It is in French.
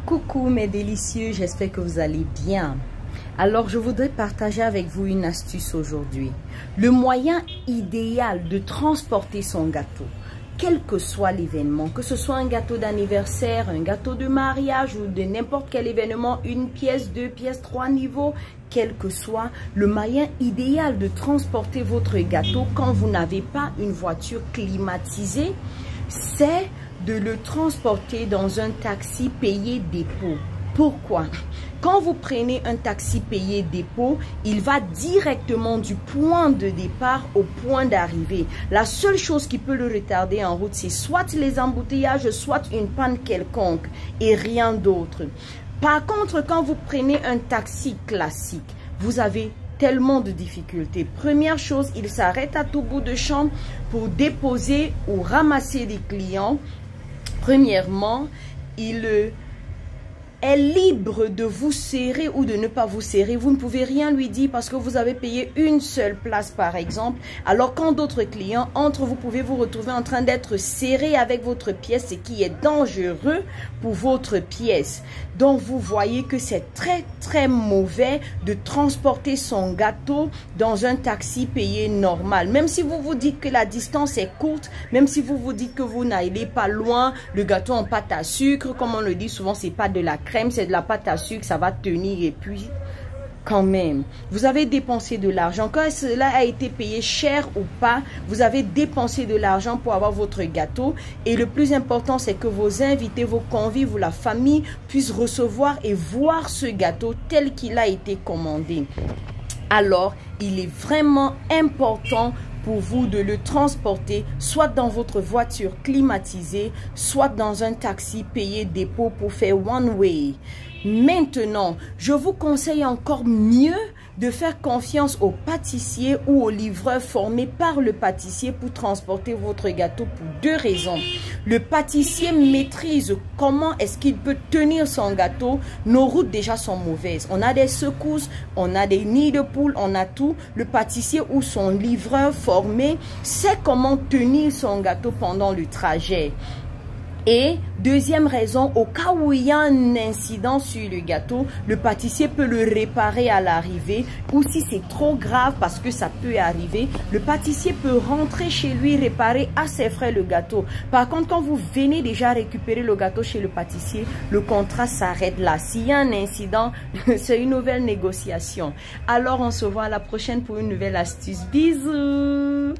Coucou mes délicieux, j'espère que vous allez bien. Alors je voudrais partager avec vous une astuce aujourd'hui. Le moyen idéal de transporter son gâteau, quel que soit l'événement, que ce soit un gâteau d'anniversaire, un gâteau de mariage ou de n'importe quel événement, une pièce, deux pièces, trois niveaux, quel que soit le moyen idéal de transporter votre gâteau quand vous n'avez pas une voiture climatisée, c'est de le transporter dans un taxi payé dépôt. Pourquoi? Quand vous prenez un taxi payé dépôt, il va directement du point de départ au point d'arrivée. La seule chose qui peut le retarder en route, c'est soit les embouteillages, soit une panne quelconque et rien d'autre. Par contre, quand vous prenez un taxi classique, vous avez tellement de difficultés. Première chose, il s'arrête à tout bout de champ pour déposer ou ramasser des clients. Premièrement, il est libre de vous serrer ou de ne pas vous serrer. Vous ne pouvez rien lui dire parce que vous avez payé une seule place par exemple. Alors quand d'autres clients entrent, vous pouvez vous retrouver en train d'être serré avec votre pièce, ce qui est dangereux pour votre pièce. Donc vous voyez que c'est très mauvais de transporter son gâteau dans un taxi payé normal. Même si vous vous dites que la distance est courte, même si vous vous dites que vous n'allez pas loin, le gâteau en pâte à sucre, comme on le dit souvent, c'est pas de la crème, c'est de la pâte à sucre, ça va tenir et puis quand même, vous avez dépensé de l'argent. Quand cela a été payé cher ou pas, vous avez dépensé de l'argent pour avoir votre gâteau. Et le plus important, c'est que vos invités, vos convives ou la famille puissent recevoir et voir ce gâteau tel qu'il a été commandé. Alors, il est vraiment important pour vous de le transporter soit dans votre voiture climatisée, soit dans un taxi payé dépôt pour faire one way. Maintenant, je vous conseille encore mieux de faire confiance au pâtissier ou au livreur formé par le pâtissier pour transporter votre gâteau pour deux raisons. Le pâtissier maîtrise comment est-ce qu'il peut tenir son gâteau. Nos routes déjà sont mauvaises. On a des secousses, on a des nids de poules, on a tout. Le pâtissier ou son livreur formé sait comment tenir son gâteau pendant le trajet. Et deuxième raison, au cas où il y a un incident sur le gâteau, le pâtissier peut le réparer à l'arrivée. Ou si c'est trop grave, parce que ça peut arriver, le pâtissier peut rentrer chez lui, réparer à ses frais le gâteau. Par contre, quand vous venez déjà récupérer le gâteau chez le pâtissier, le contrat s'arrête là. S'il y a un incident, c'est une nouvelle négociation. Alors, on se voit à la prochaine pour une nouvelle astuce. Bisous!